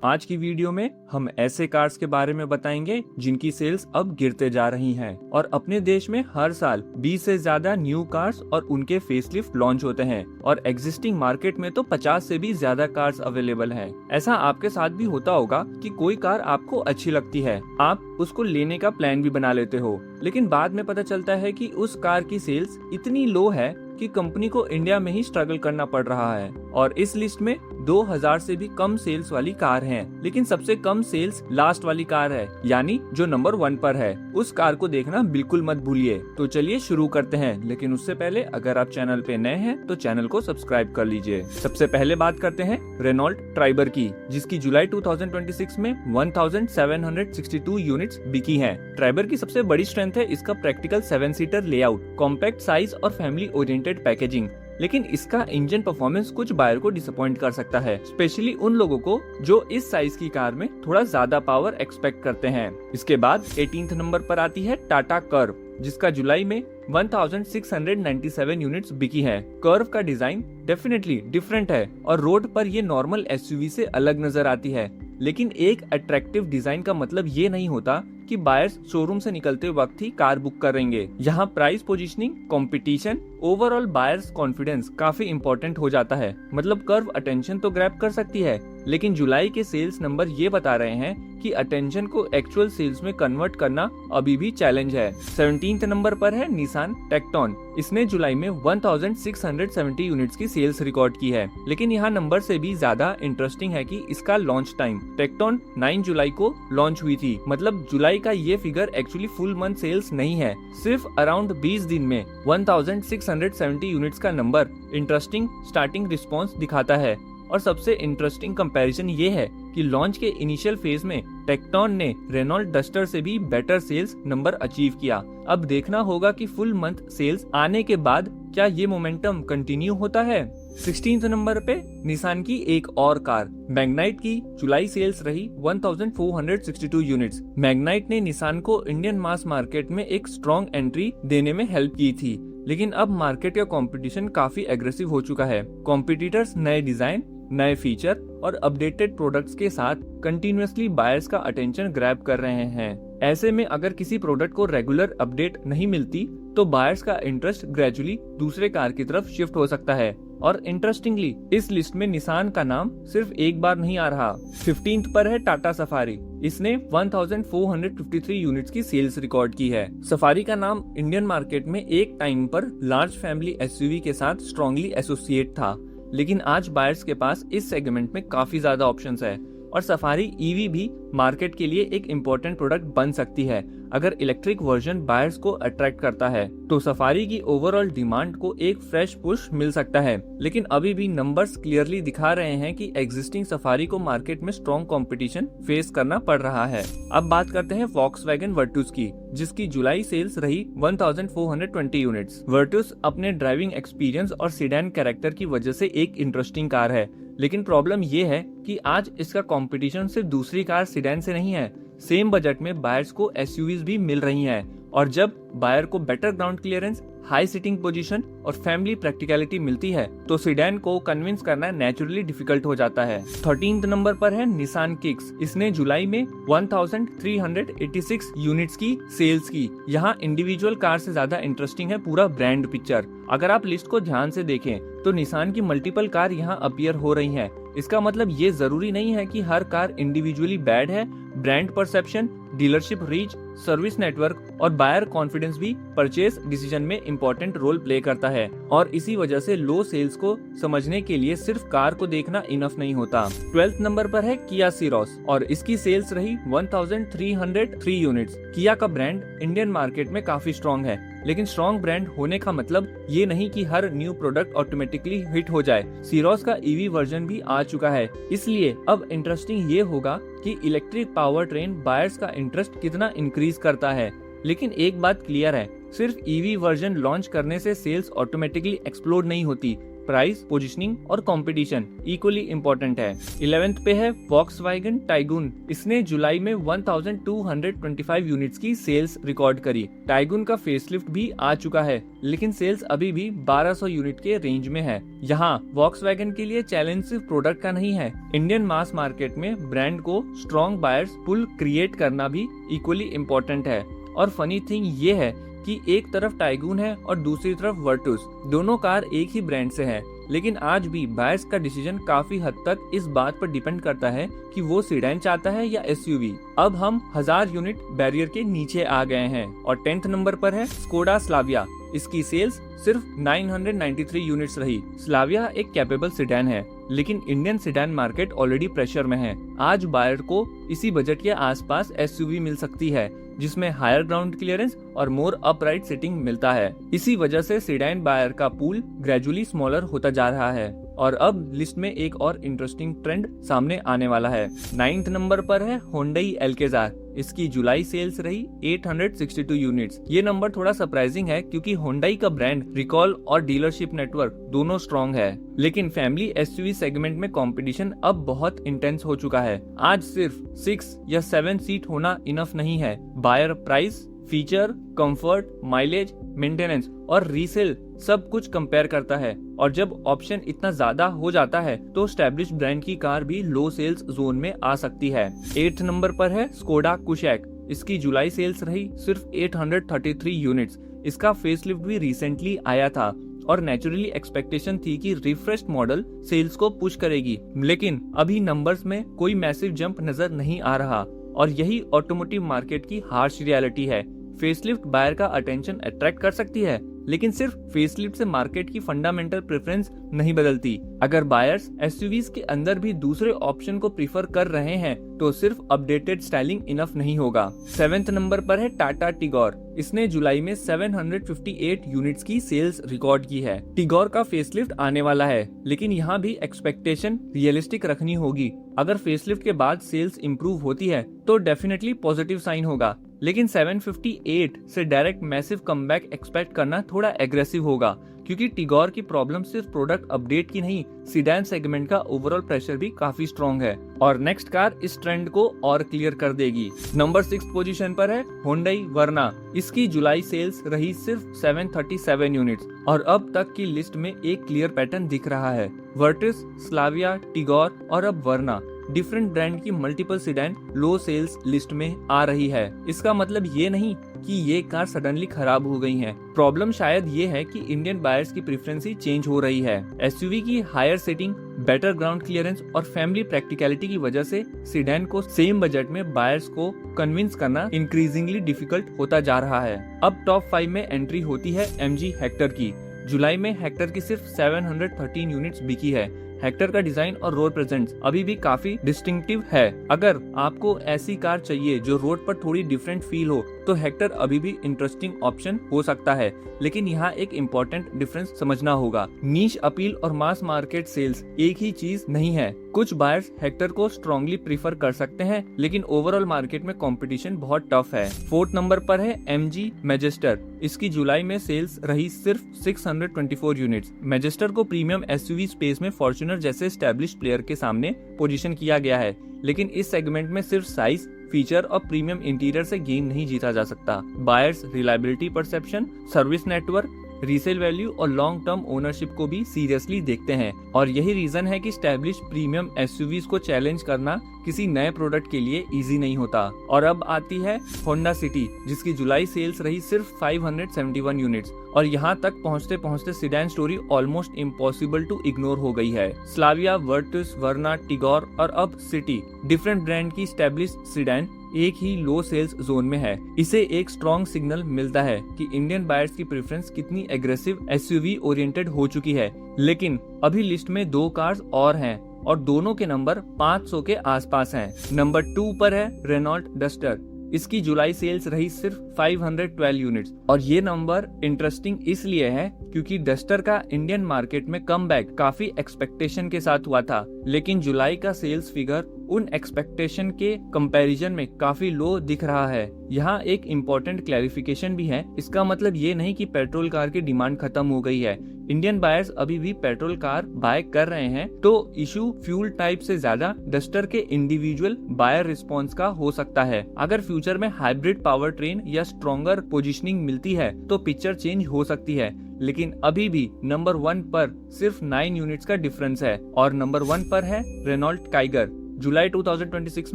आज की वीडियो में हम ऐसे कार्स के बारे में बताएंगे जिनकी सेल्स अब गिरते जा रही हैं और अपने देश में हर साल 20 से ज्यादा न्यू कार्स और उनके फेसलिफ्ट लॉन्च होते हैं और एग्जिस्टिंग मार्केट में तो 50 से भी ज्यादा कार्स अवेलेबल हैं। ऐसा आपके साथ भी होता होगा कि कोई कार आपको अच्छी लगती है, आप उसको लेने का प्लान भी बना लेते हो, लेकिन बाद में पता चलता है कि उस कार की सेल्स इतनी लो है कि कंपनी को इंडिया में ही स्ट्रगल करना पड़ रहा है। और इस लिस्ट में 2000 से भी कम सेल्स वाली कार हैं, लेकिन सबसे कम सेल्स लास्ट वाली कार है, यानी जो नंबर 1 पर है। उस कार को देखना बिल्कुल मत भूलिए। तो चलिए शुरू करते हैं, लेकिन उससे पहले अगर आप चैनल पे नए हैं तो चैनल को सब्सक्राइब कर लीजिए। सबसे पहले बात करते हैं रेनॉल्ट ट्राइबर की, जिसकी जुलाई 2026 में 1762 यूनिट्स बिकी हैं। ट्राइबर की सबसे बड़ी स्ट्रेंथ है इसका practical 7 seater layout, compact size और फैमिली ओरिएंटेड पैकेजिंग, लेकिन इसका इंजन परफॉर्मेंस कुछ बायर को डिसअपॉइंट कर सकता है, स्पेशली उन लोगों को जो इस साइज की कार में थोड़ा ज्यादा पावर एक्सपेक्ट करते हैं। इसके बाद 18th नंबर पर आती है टाटा कर्व, जिसका जुलाई में 1697 यूनिट्स बिकी है। कर्व का डिजाइन डेफिनेटली डिफरेंट है और रोड पर ये नॉर्मल एसयूवी से अलग नजर आती है, लेकिन एक अट्रैक्टिव डिजाइन का मतलब ये नहीं होता कि बायर्स शोरूम से निकलते वक्त ही कार बुक करेंगे। यहाँ price positioning, competition, overall buyers confidence काफी इंपॉर्टेंट हो जाता है। मतलब कर्व अटेंशन तो ग्रैब कर सकती है, लेकिन जुलाई के सेल्स नंबर ये बता रहे हैं कि अटेंशन को एक्चुअल सेल्स में कन्वर्ट करना अभी भी चैलेंज है। 17th नंबर पर है निसान टेक्टॉन। इसने जुलाई में 1670 यूनिट्स की सेल्स रिकॉर्ड की है, लेकिन यहाँ नंबर से भी ज्यादा इंटरेस्टिंग है कि इसका लॉन्च टाइम। टेक्टॉन 9 जुलाई को लॉन्च हुई थी, मतलब जुलाई का ये figure actually full month sales नहीं है। सिर्फ अराउंड 20 दिन में 1670 यूनिट्स का नंबर इंटरेस्टिंग स्टार्टिंग रिस्पॉन्स दिखाता है। और सबसे इंटरेस्टिंग कंपैरिजन ये है कि लॉन्च के इनिशियल फेज में टेक्टॉन ने रेनॉल्ट डस्टर से भी बेटर सेल्स नंबर अचीव किया। अब देखना होगा कि फुल मंथ सेल्स आने के बाद क्या ये मोमेंटम कंटिन्यू होता है। 16th नंबर पे निसान की एक और कार मैग्नाइट की जुलाई सेल्स रही 1462 यूनिट्स। मैग्नाइट ने निसान को इंडियन मास मार्केट में एक स्ट्रॉन्ग एंट्री देने में हेल्प की थी, लेकिन अब मार्केट का कंपटीशन काफी एग्रेसिव हो चुका है। कॉम्पिटिटर्स नए डिजाइन, नए फीचर और अपडेटेड प्रोडक्ट्स के साथ कंटिन्यूअसली बायर्स का अटेंशन ग्रैब कर रहे हैं। ऐसे में अगर किसी प्रोडक्ट को रेगुलर अपडेट नहीं मिलती तो बायर्स का इंटरेस्ट ग्रेजुअली दूसरे कार की तरफ शिफ्ट हो सकता है। और इंटरेस्टिंगली इस लिस्ट में निसान का नाम सिर्फ एक बार नहीं आ रहा। 15th पर है टाटा सफारी। इसने 1453 यूनिट्स की सेल्स रिकॉर्ड की है। सफारी का नाम इंडियन मार्केट में एक टाइम पर लार्ज फैमिली एसयूवी के साथ स्ट्रॉन्गली एसोसिएट था, लेकिन आज बायर्स के पास इस सेगमेंट में काफी ज्यादा ऑप्शंस है और सफारी ईवी भी मार्केट के लिए एक इम्पोर्टेंट प्रोडक्ट बन सकती है अगर इलेक्ट्रिक वर्जन बायर्स को अट्रैक्ट करता है। तो सफारी की ओवरऑल डिमांड को एक फ्रेश पुश मिल सकता है, लेकिन अभी भी नंबर्स क्लियरली दिखा रहे हैं कि एग्जिस्टिंग सफारी को मार्केट में स्ट्रॉन्ग कंपटीशन फेस करना पड़ रहा है। अब बात करते हैं वॉक्सवैगन वर्टुस की, जिसकी जुलाई सेल्स रही 1420 यूनिट्स। वर्टुस अपने ड्राइविंग एक्सपीरियंस और सीडैन कैरेक्टर की वजह से एक इंटरेस्टिंग कार है, लेकिन प्रॉब्लम ये है कि आज इसका कंपटीशन सिर्फ दूसरी कार सीडैन से नहीं है। सेम बजट में बायर्स को एसयूवीज भी मिल रही हैं, और जब बायर को better ground clearance, high seating position और फैमिली प्रैक्टिकलिटी मिलती है तो सीडैन को कन्विंस करना नेचुरली डिफिकल्ट हो जाता है। 13th नंबर पर है निसान किक्स। इसने जुलाई में 1386 यूनिट्स की सेल्स की। यहाँ इंडिविजुअल कार से ज्यादा इंटरेस्टिंग है पूरा ब्रांड पिक्चर। अगर आप लिस्ट को ध्यान से देखें तो निसान की मल्टीपल कार यहाँ अपीयर हो रही हैं। इसका मतलब ये जरूरी नहीं है कि हर कार इंडिविजुअली बैड है। Brand perception, dealership reach, service network और बायर कॉन्फिडेंस भी परचेज डिसीजन में इंपॉर्टेंट रोल प्ले करता है, और इसी वजह से लो सेल्स को समझने के लिए सिर्फ कार को देखना इनफ नहीं होता। 12th नंबर पर है किया सीरोस और इसकी सेल्स रही 1303 यूनिट्स। किया का ब्रांड इंडियन मार्केट में काफी स्ट्रॉन्ग है, लेकिन स्ट्रॉन्ग ब्रांड होने का मतलब ये नहीं कि हर न्यू प्रोडक्ट ऑटोमेटिकली हिट हो जाए। सीरोस का ईवी वर्जन भी आ चुका है, इसलिए अब इंटरेस्टिंग ये होगा कि इलेक्ट्रिक पावर ट्रेन बायर्स का इंटरेस्ट कितना इंक्रीज करता है। लेकिन एक बात क्लियर है, सिर्फ ईवी वर्जन लॉन्च करने से सेल्स ऑटोमेटिकली एक्सप्लोड नहीं होती। प्राइस, पोजीशनिंग और कंपटीशन इक्वली इम्पोर्टेंट है। 11th पे है वॉक्सवैगन टाइगून। इसने जुलाई में 1225 यूनिट्स की सेल्स रिकॉर्ड करी। टाइगून का फेसलिफ्ट भी आ चुका है, लेकिन सेल्स अभी भी 1200 यूनिट के रेंज में है। यहाँ वॉक्सवैगन के लिए चैलेंज सिर्फ प्रोडक्ट का नहीं है, इंडियन मास मार्केट में ब्रांड को स्ट्रॉन्ग बायर्स पुल क्रिएट करना भी इक्वली इम्पोर्टेंट है। और फनी थिंग ये है कि एक तरफ टाइगून है और दूसरी तरफ वर्टुस, दोनों कार एक ही ब्रांड से है, लेकिन आज भी बायर्स का डिसीजन काफी हद तक इस बात पर डिपेंड करता है कि वो सीडान चाहता है या एसयूवी। अब हम 1000 यूनिट बैरियर के नीचे आ गए हैं और 10th नंबर पर है स्कोडा स्लाविया। इसकी सेल्स सिर्फ 993 यूनिट्स रही। स्लाविया एक कैपेबल सीडान है, लेकिन Indian sedan market already pressure में है। आज बायर को इसी बजट के आसपास एसयूवी मिल सकती है, जिसमें हायर ग्राउंड क्लियरेंस और मोर अपराइट सिटिंग मिलता है। इसी वजह से सीडान बायर का पूल ग्रेजुअली स्मॉलर होता जा रहा है। और अब लिस्ट में एक और इंटरेस्टिंग ट्रेंड सामने आने वाला है। 9th नंबर पर है होंडई एल्केजार। इसकी जुलाई सेल्स रही 862 यूनिट्स। ये नंबर थोड़ा सरप्राइजिंग है क्योंकि होंडई का ब्रांड रिकॉल और डीलरशिप नेटवर्क दोनों स्ट्रॉन्ग है, लेकिन फैमिली एसयूवी सेगमेंट में कंपटीशन अब बहुत इंटेंस हो चुका है। आज सिर्फ 6 या 7 सीट होना इनफ नहीं है। Buyer price, feature, comfort, mileage, maintenance और रीसेल सब कुछ कंपेयर करता है, और जब ऑप्शन इतना ज्यादा हो जाता है तो एस्टैब्लिश्ड ब्रांड की कार भी लो सेल्स जोन में आ सकती है। 8th नंबर पर है स्कोडा कुशैक। इसकी जुलाई सेल्स रही सिर्फ 833 यूनिट्स। इसका फेसलिफ्ट भी रिसेंटली आया था और नेचुरली एक्सपेक्टेशन थी कि रिफ्रेश्ड मॉडल सेल्स को पुश करेगी, लेकिन अभी नंबर्स में कोई मैसिव जंप नजर नहीं आ रहा, और यही ऑटोमोटिव मार्केट की हार्श रियलिटी है। फेसलिफ्ट बायर का अटेंशन अट्रैक्ट कर सकती है, लेकिन सिर्फ फेसलिफ्ट से मार्केट की फंडामेंटल प्रेफरेंस नहीं बदलती। अगर बायर्स एसयूवीज के अंदर भी दूसरे ऑप्शन को प्रीफर कर रहे हैं तो सिर्फ अपडेटेड स्टाइलिंग इनफ नहीं होगा। 7th नंबर पर है टाटा टिगोर। इसने जुलाई में 758 यूनिट्स की सेल्स रिकॉर्ड की है। टिगोर का फेसलिफ्ट आने वाला है, लेकिन यहाँ भी एक्सपेक्टेशन रियलिस्टिक रखनी होगी। अगर फेसलिफ्ट के बाद सेल्स इंप्रूव होती है तो डेफिनेटली पॉजिटिव साइन होगा, लेकिन 758 से डायरेक्ट मैसिव कमबैक एक्सपेक्ट करना थोड़ा एग्रेसिव होगा, क्योंकि टिगोर की प्रॉब्लम सिर्फ प्रोडक्ट अपडेट की नहीं, सीडान सेगमेंट का ओवरऑल प्रेशर भी काफी स्ट्रॉन्ग है और नेक्स्ट कार इस ट्रेंड को और क्लियर कर देगी। नंबर 6 पोजीशन पर है होंडई वर्ना। इसकी जुलाई सेल्स रही सिर्फ 737 यूनिट्स और अब तक की लिस्ट में एक क्लियर पैटर्न दिख रहा है। वर्टिस, स्लाविया, टिगोर और अब वर्ना, डिफरेंट ब्रांड की मल्टीपल सीडान लो सेल्स लिस्ट में आ रही है। इसका मतलब ये नहीं कि ये कार सडनली खराब हो गई हैं। प्रॉब्लम शायद ये है कि इंडियन बायर्स की प्रेफरेंस ही चेंज हो रही है। एसयूवी की higher setting, better ground clearance और फैमिली प्रैक्टिकलिटी की वजह से सीडान को सेम बजट में बायर्स को कन्विंस करना इंक्रीजिंगली डिफिकल्ट होता जा रहा है। अब टॉप 5 में एंट्री होती है एमजी हेक्टर की। जुलाई में हेक्टर की सिर्फ 713 यूनिट्स बिकी है। हेक्टर का डिजाइन और रोड प्रेजेंस अभी भी काफी डिस्टिंक्टिव है। अगर आपको ऐसी कार चाहिए जो रोड पर थोड़ी डिफरेंट फील हो तो हेक्टर अभी भी इंटरेस्टिंग ऑप्शन हो सकता है, लेकिन यहाँ एक इम्पोर्टेंट डिफरेंस समझना होगा। नीश अपील और मास मार्केट सेल्स एक ही चीज नहीं है। कुछ बायर्स हेक्टर को स्ट्रांगली प्रीफर कर सकते हैं, लेकिन ओवरऑल मार्केट में कंपटीशन बहुत टफ है। 4th नंबर पर है एमजी मैजेस्टर। इसकी जुलाई में सेल्स रही सिर्फ 624 यूनिट्स। मैजेस्टर को प्रीमियम एसयूवी स्पेस में फॉर्च्यूनर जैसे एस्टैब्लिश्ड प्लेयर के सामने पोजीशन किया गया है, लेकिन इस सेगमेंट में सिर्फ साइज, फीचर और प्रीमियम इंटीरियर से गेम नहीं जीता जा सकता। Buyers reliability perception, service network, resale value और लॉन्ग टर्म ओनरशिप को भी सीरियसली देखते हैं, और यही रीजन है कि एस्टैब्लिश्ड प्रीमियम एसयूवीज को चैलेंज करना किसी नए प्रोडक्ट के लिए इजी नहीं होता। और अब आती है होंडा सिटी, जिसकी जुलाई सेल्स रही सिर्फ 571 यूनिट्स और यहाँ तक पहुँचते पहुँचते sedan story almost impossible to ignore हो गई है। स्लाविया, वर्टिस, वर्ना, टिगोर और अब सिटी, डिफरेंट ब्रांड की एस्टैब्लिश्ड सीडान एक ही लो सेल्स जोन में है। इसे एक स्ट्रॉन्ग सिग्नल मिलता है कि इंडियन बायर्स की प्रेफरेंस कितनी एग्रेसिव एसयूवी ओरिएंटेड हो चुकी है। लेकिन अभी लिस्ट में 2 कार्स और हैं और दोनों के नंबर 500 के आसपास हैं। नंबर 2 पर है रेनॉल्ट डस्टर। इसकी जुलाई सेल्स रही सिर्फ 512 यूनिट्स। और ये नंबर इंटरेस्टिंग इसलिए है क्योंकि डस्टर का इंडियन मार्केट में कमबैक काफी एक्सपेक्टेशन के साथ हुआ था, लेकिन जुलाई का सेल्स फिगर उन एक्सपेक्टेशन के कंपैरिजन में काफी लो दिख रहा है। यहाँ एक इम्पोर्टेंट क्लैरिफिकेशन भी है, इसका मतलब ये नहीं कि पेट्रोल कार की डिमांड खत्म हो गई है। इंडियन बायर्स अभी भी पेट्रोल कार बाय कर रहे हैं, तो इशू फ्यूल टाइप से ज्यादा डस्टर के इंडिविजुअल बायर रिस्पॉन्स का हो सकता है। अगर फ्यूचर में हाइब्रिड पावर ट्रेन या स्ट्रॉन्गर पोजिशनिंग मिलती है तो पिक्चर चेंज हो सकती है, लेकिन अभी भी नंबर 1 पर सिर्फ 9 यूनिट्स का डिफरेंस है और नंबर 1 पर है रेनॉल्ट काइगर। जुलाई 2026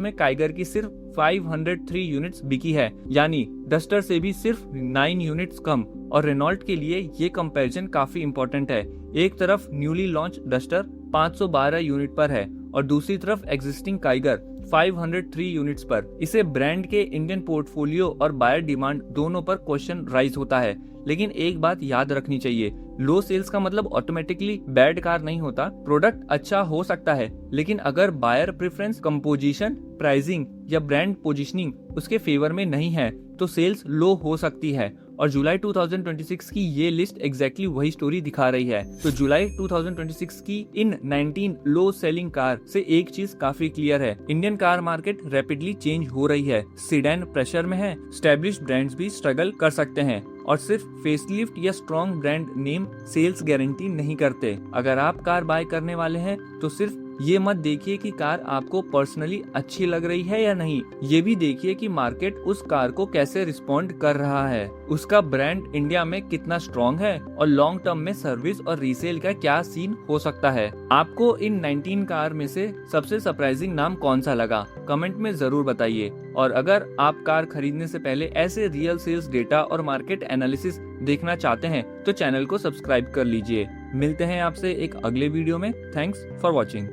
में काइगर की सिर्फ 503 यूनिट्स बिकी है, यानी डस्टर से भी सिर्फ 9 यूनिट्स कम। और रेनॉल्ट के लिए ये कंपैरिजन काफी इंपॉर्टेंट है। एक तरफ न्यूली लॉन्च डस्टर 512 यूनिट पर है और दूसरी तरफ एग्जिस्टिंग काइगर 503 यूनिट्स पर। इसे ब्रांड के इंडियन पोर्टफोलियो और बायर डिमांड दोनों पर क्वेश्चन राइज होता है। लेकिन एक बात याद रखनी चाहिए, लो सेल्स का मतलब ऑटोमेटिकली बैड कार नहीं होता। प्रोडक्ट अच्छा हो सकता है, लेकिन अगर बायर प्रेफरेंस, कंपोजिशन, प्राइसिंग या ब्रांड पोजीशनिंग उसके फेवर में नहीं है तो सेल्स लो हो सकती है। और जुलाई 2026 की ये लिस्ट एग्जैक्टली वही स्टोरी दिखा रही है। तो जुलाई 2026 की इन 19 लो सेलिंग कार से एक चीज काफी क्लियर है, Indian car market rapidly change हो रही है। सेडान प्रेशर में है, एस्टेब्लिश्ड ब्रांड्स भी स्ट्रगल कर सकते हैं और सिर्फ फेसलिफ्ट या strong brand name sales guarantee नहीं करते। अगर आप कार बाय करने वाले हैं तो सिर्फ ये मत देखिए कि कार आपको पर्सनली अच्छी लग रही है या नहीं, ये भी देखिए कि मार्केट उस कार को कैसे रिस्पॉन्ड कर रहा है, उसका ब्रांड इंडिया में कितना स्ट्रॉन्ग है और लॉन्ग टर्म में सर्विस और रीसेल का क्या सीन हो सकता है। आपको इन 19 कार में से सबसे सरप्राइजिंग नाम कौन सा लगा, कमेंट में जरूर बताइए। और अगर आप कार खरीदने से पहले ऐसे रियल सेल्स डेटा और मार्केट एनालिसिस देखना चाहते हैं तो चैनल को सब्सक्राइब कर लीजिए। मिलते हैं आपसे एक अगले वीडियो में। Thanks for watching.